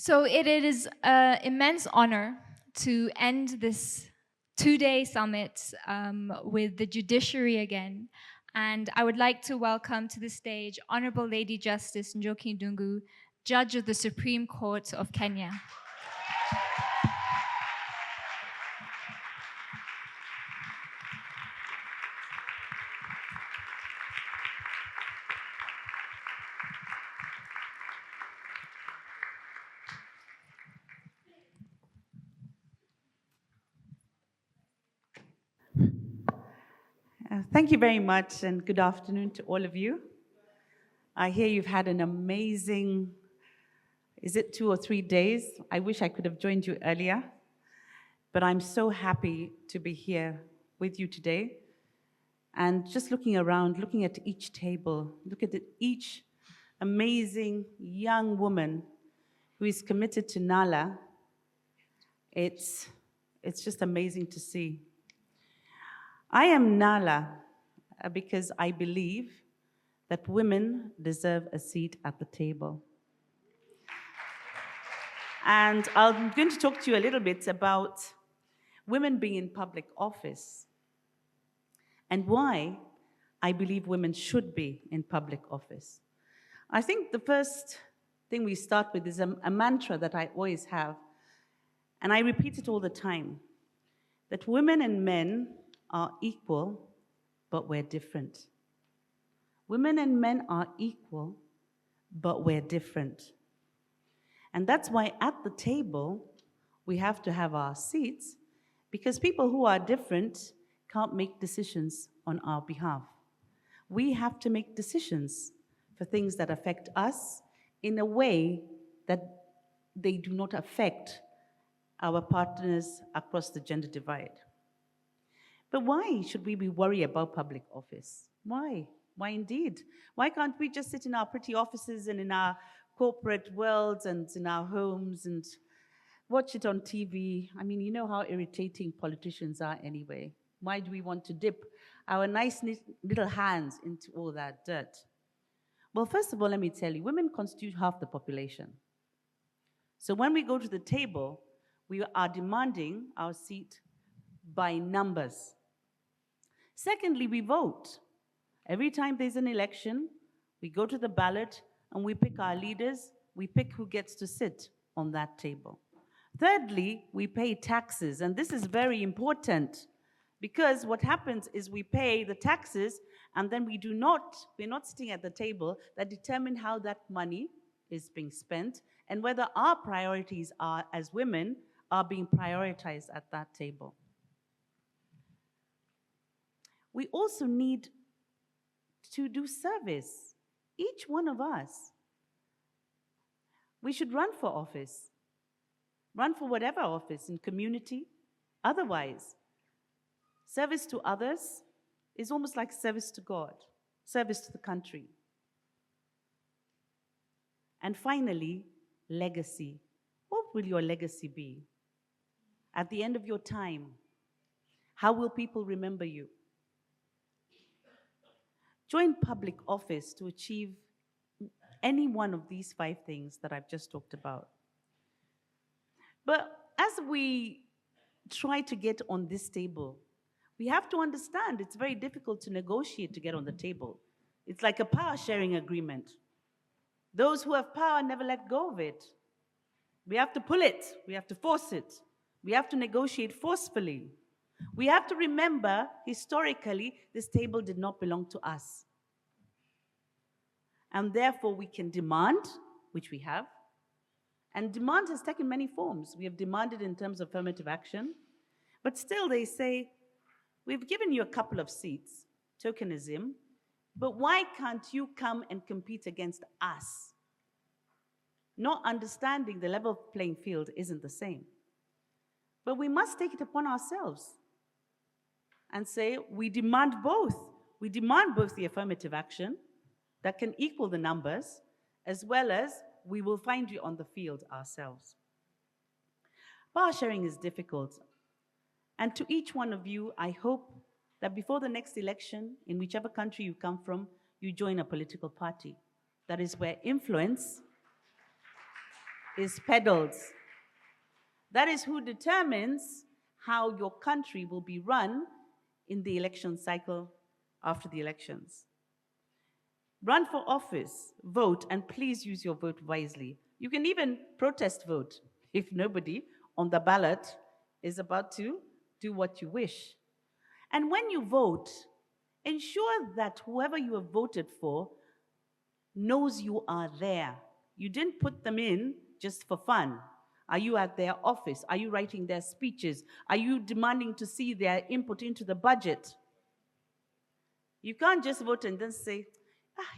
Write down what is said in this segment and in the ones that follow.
So it is an immense honor to end this two-day summit with the judiciary again. And I would like to welcome to the stage Honorable Lady Justice Njoki Ndungu, Judge of the Supreme Court of Kenya. Thank you very much, and good afternoon to all of you. I hear you've had an amazing, is it 2 or 3 days? I wish I could have joined you earlier, but I'm so happy to be here with you today. And just looking around, looking at each table, look at each amazing young woman who is committed to Nala. It's just amazing to see. I am Nala because I believe that women deserve a seat at the table. And I'm going to talk to you a little bit about women being in public office and why I believe women should be in public office. I think the first thing we start with is a mantra that I always have, and I repeat it all the time, that women and men are equal, but we're different. Women and men are equal, but we're different. And that's why at the table, we have to have our seats, because people who are different can't make decisions on our behalf. We have to make decisions for things that affect us in a way that they do not affect our partners across the gender divide. But why should we be worried about public office? Why? Why indeed? Why can't we just sit in our pretty offices and in our corporate worlds and in our homes and watch it on TV? I mean, you know how irritating politicians are anyway. Why do we want to dip our nice little hands into all that dirt? Well, first of all, let me tell you, women constitute half the population. So when we go to the table, we are demanding our seat by numbers. Secondly, we vote. Every time there's an election, we go to the ballot and we pick our leaders, we pick who gets to sit on that table. Thirdly, we pay taxes, and this is very important because what happens is we pay the taxes and then we're not sitting at the table that determine how that money is being spent and whether our priorities are, as women, are being prioritized at that table. We also need to do service, each one of us. We should run for office, run for whatever office in community, otherwise. Service to others is almost like service to God, service to the country. And finally, legacy. What will your legacy be? At the end of your time, how will people remember you? Join public office to achieve any one of these 5 things that I've just talked about. But as we try to get on this table, we have to understand it's very difficult to negotiate to get on the table. It's like a power sharing agreement. Those who have power never let go of it. We have to pull it, we have to force it, we have to negotiate forcefully. We have to remember, historically, this table did not belong to us. And therefore, we can demand, which we have, and demand has taken many forms. We have demanded in terms of affirmative action, but still they say, we've given you a couple of seats, tokenism, but why can't you come and compete against us? Not understanding the level playing field isn't the same. But we must take it upon ourselves and say, we demand both. We demand both the affirmative action that can equal the numbers, as well as we will find you on the field ourselves. Power sharing is difficult. And to each one of you, I hope that before the next election, in whichever country you come from, you join a political party. That is where influence is peddled. That is who determines how your country will be run in the election cycle after the elections. Run for office, vote, and please use your vote wisely. You can even protest vote if nobody on the ballot is about to do what you wish. And when you vote, ensure that whoever you have voted for knows you are there. You didn't put them in just for fun. Are you at their office? Are you writing their speeches? Are you demanding to see their input into the budget? You can't just vote and then say,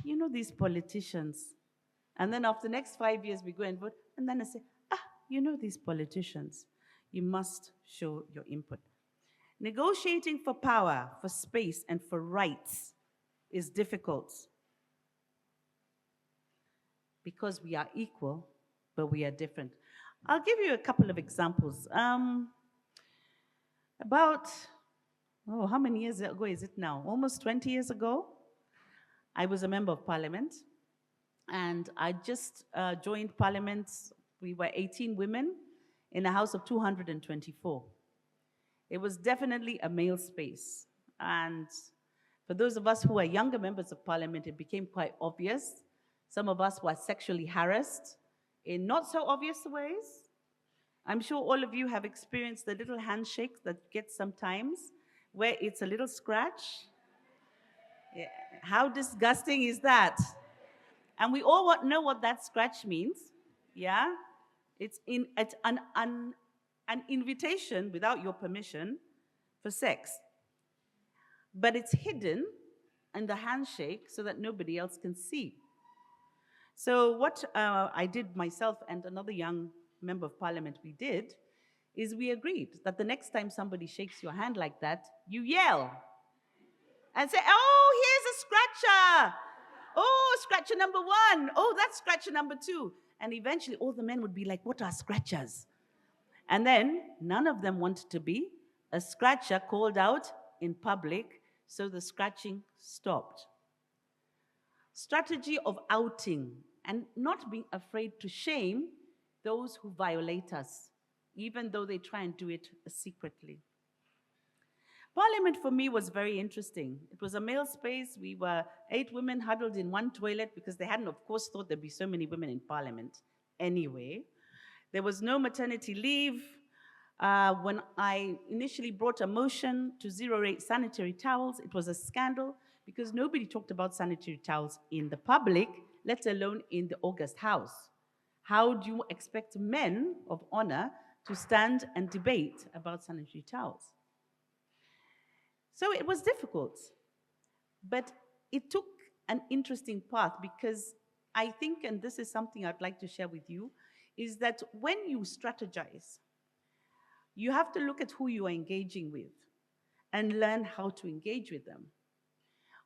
you know these politicians. And then after the next 5 years, we go and vote, and then I say, you know these politicians. You must show your input. Negotiating for power, for space, and for rights is difficult because we are equal, but we are different. I'll give you a couple of examples. How many years ago is it now? Almost 20 years ago, I was a member of parliament, and I just joined parliament. We were 18 women in a house of 224. It was definitely a male space. And for those of us who are younger members of parliament, it became quite obvious. Some of us were sexually harassed in not so obvious ways. I'm sure all of you have experienced the little handshake that gets sometimes, where it's a little scratch. Yeah. How disgusting is that? And we all know what that scratch means. Yeah? It's an invitation without your permission for sex. But it's hidden in the handshake so that nobody else can see. So what I did myself and another young member of parliament we did is we agreed that the next time somebody shakes your hand like that, you yell and say, oh, here's a scratcher. Oh, scratcher number 1. Oh, that's scratcher number 2. And eventually all the men would be like, what are scratchers? And then none of them wanted to be a scratcher called out in public, so the scratching stopped. Strategy of outing and not being afraid to shame those who violate us, even though they try and do it secretly. Parliament for me was very interesting. It was a male space. We were 8 women huddled in one toilet because they hadn't, of course, thought there'd be so many women in Parliament anyway. There was no maternity leave. When I initially brought a motion to zero-rate sanitary towels, it was a scandal because nobody talked about sanitary towels in the public, let alone in the August House. How do you expect men of honor to stand and debate about sanitary towels? So it was difficult, but it took an interesting path because I think, and this is something I'd like to share with you, is that when you strategize, you have to look at who you are engaging with and learn how to engage with them.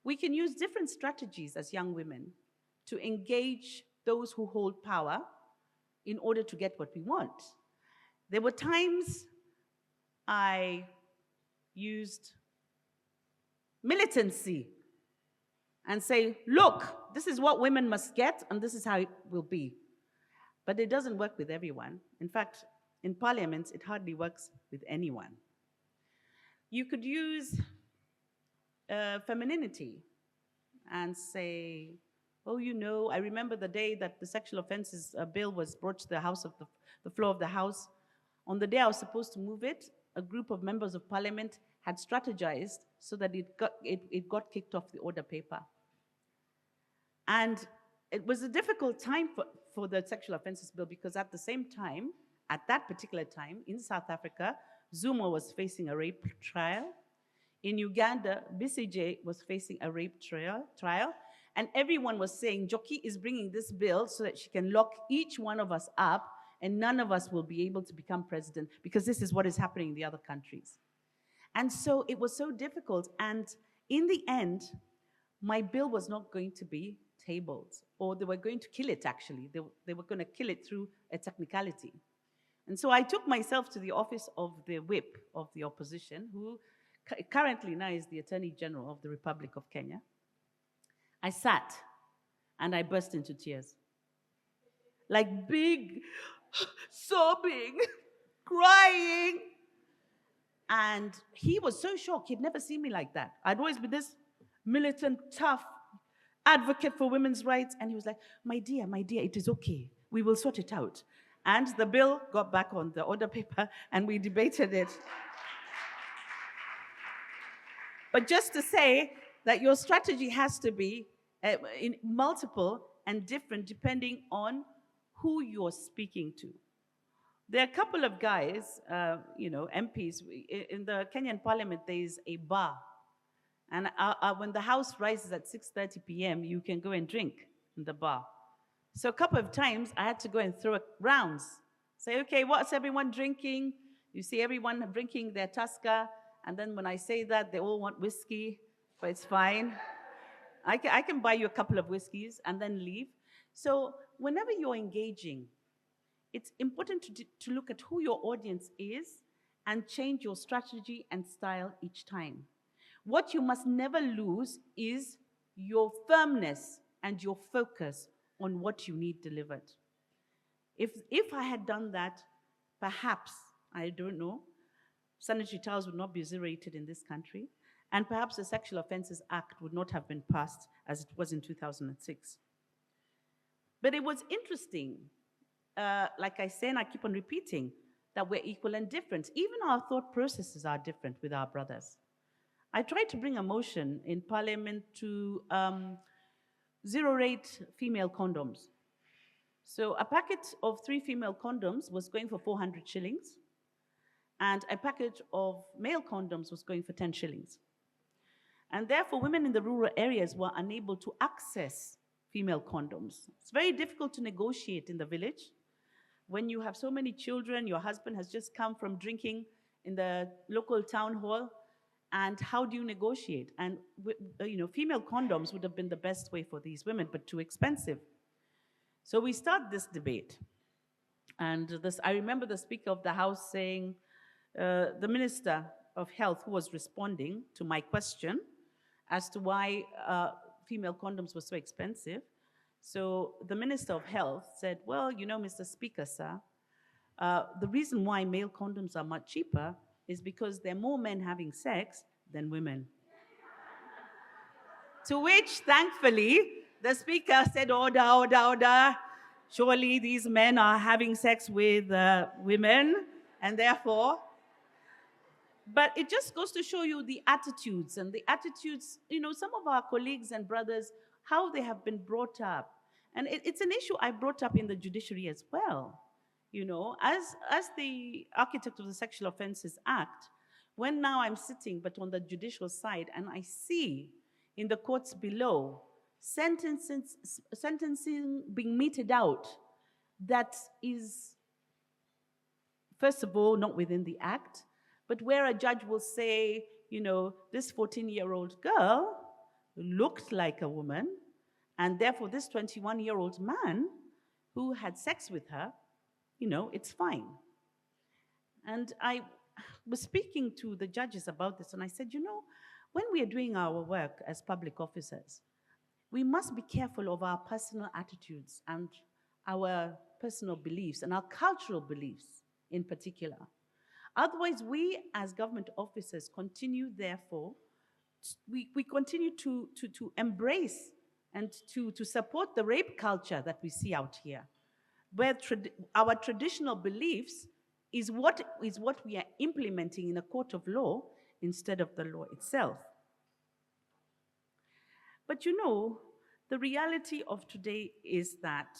We can use different strategies as young women to engage those who hold power in order to get what we want. There were times I used militancy and say, look, this is what women must get and this is how it will be. But it doesn't work with everyone. In fact, in parliaments, it hardly works with anyone. You could use femininity and say, oh, you know, I remember the day that the sexual offenses bill was brought to the floor of the House. On the day I was supposed to move it, a group of members of parliament had strategized so that it got kicked off the order paper. And it was a difficult time for the sexual offenses bill because at the same time, at that particular time, in South Africa, Zuma was facing a rape trial. In Uganda, BCJ was facing a rape trial. And everyone was saying, Njoki is bringing this bill so that she can lock each one of us up and none of us will be able to become president because this is what is happening in the other countries. And so it was so difficult. And in the end, my bill was not going to be tabled, or they were going to kill it, actually. They were going to kill it through a technicality. And so I took myself to the office of the whip of the opposition, who currently now is the Attorney General of the Republic of Kenya. I sat and I burst into tears. like big, sobbing, crying. And he was so shocked. He'd never seen me like that. I'd always be this militant, tough advocate for women's rights. And he was like, my dear, it is okay. We will sort it out. And the bill got back on the order paper and we debated it. But just to say that your strategy has to be in multiple and different depending on who you're speaking to. There are a couple of guys, MPs. In the Kenyan parliament, there is a bar. And when the house rises at 6:30 p.m., you can go and drink in the bar. So a couple of times, I had to go and throw rounds. Say, okay, what's everyone drinking? You see everyone drinking their Tusker. And then when I say that, they all want whiskey, but it's fine. I can buy you a couple of whiskeys and then leave. So whenever you're engaging, it's important to look at who your audience is and change your strategy and style each time. What you must never lose is your firmness and your focus on what you need delivered. If I had done that, perhaps, I don't know, sanitary towels would not be zerated in this country, and perhaps the Sexual Offences Act would not have been passed as it was in 2006. But it was interesting, like I say, and I keep on repeating, that we're equal and different. Even our thought processes are different with our brothers. I tried to bring a motion in Parliament to zero-rate female condoms. So a packet of 3 female condoms was going for 400 shillings, and a packet of male condoms was going for 10 shillings. And therefore, women in the rural areas were unable to access female condoms. It's very difficult to negotiate in the village. When you have so many children, your husband has just come from drinking in the local town hall, and how do you negotiate? And female condoms would have been the best way for these women, but too expensive. So we start this debate. And I remember the Speaker of the House saying, the Minister of Health, who was responding to my question as to why female condoms were so expensive. So the Minister of Health said, well, Mr. Speaker, sir, the reason why male condoms are much cheaper is because there are more men having sex than women. To which, thankfully, the Speaker said, order, order, order. Surely these men are having sex with women, and therefore... But it just goes to show you the attitudes, and the attitudes, some of our colleagues and brothers, how they have been brought up. And it's an issue I brought up in the judiciary as well. As the architect of the Sexual Offences Act, when now I'm sitting but on the judicial side and I see in the courts below sentencing being meted out that is, first of all, not within the act, but where a judge will say, this 14-year-old girl looked like a woman, and therefore this 21-year-old man who had sex with her, it's fine. And I was speaking to the judges about this, and I said, when we are doing our work as public officers, we must be careful of our personal attitudes and our personal beliefs and our cultural beliefs in particular. Otherwise, we as government officers continue, therefore, we continue to embrace and to support the rape culture that we see out here, where our traditional beliefs is what we are implementing in a court of law instead of the law itself. But the reality of today is that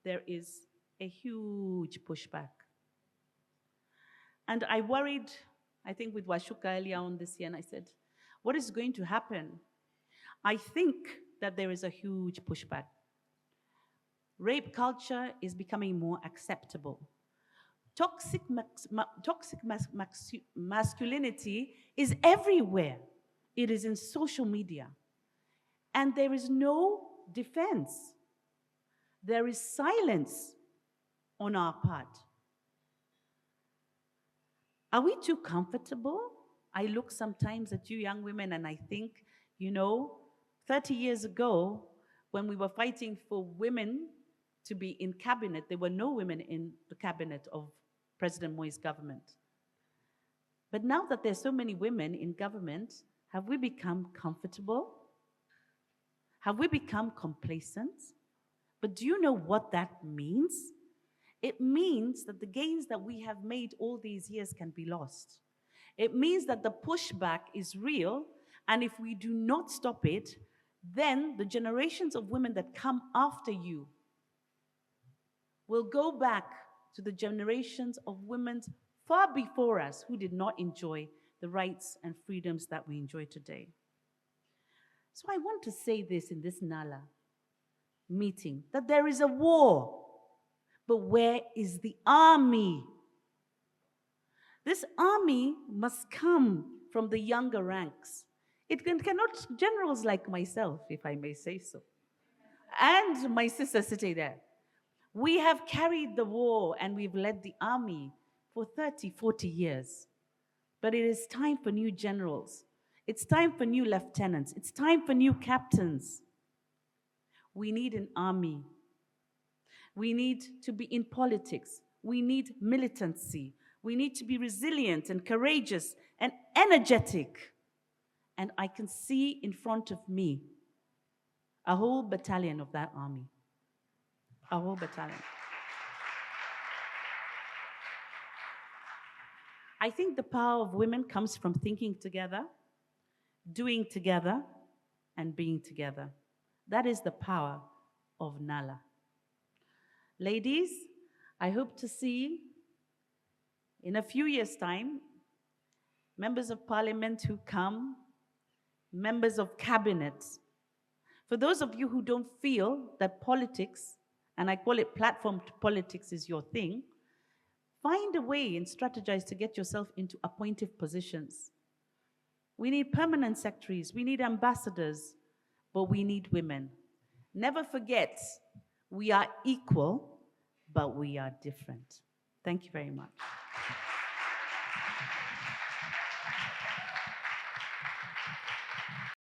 there is a huge pushback. And I worried, I think with Washuka earlier on this year, and I said, what is going to happen? I think that there is a huge pushback. Rape culture is becoming more acceptable. Toxic masculinity is everywhere. It is in social media. And there is no defense. There is silence on our part. Are we too comfortable? I look sometimes at you young women and I think, 30 years ago, when we were fighting for women to be in cabinet. There were no women in the cabinet of President Moi's government. But now that there's so many women in government, have we become comfortable? Have we become complacent? But do you know what that means? It means that the gains that we have made all these years can be lost. It means that the pushback is real, and if we do not stop it, then the generations of women that come after you will go back to the generations of women far before us who did not enjoy the rights and freedoms that we enjoy today. So I want to say this in this Nala meeting, that there is a war, but where is the army? This army must come from the younger ranks. It cannot generals like myself, if I may say so, and my sister sitting there. We have carried the war and we've led the army for 30, 40 years. But it is time for new generals. It's time for new lieutenants. It's time for new captains. We need an army. We need to be in politics. We need militancy. We need to be resilient and courageous and energetic. And I can see in front of me a whole battalion of that army. A whole battalion. I think the power of women comes from thinking together, doing together, and being together. That is the power of Nala. Ladies, I hope to see in a few years' time members of parliament who come, members of cabinet. For those of you who don't feel that politics, and I call it platform politics, is your thing, find a way and strategize to get yourself into appointive positions. We need permanent secretaries, we need ambassadors, but we need women. Never forget, we are equal, but we are different. Thank you very much.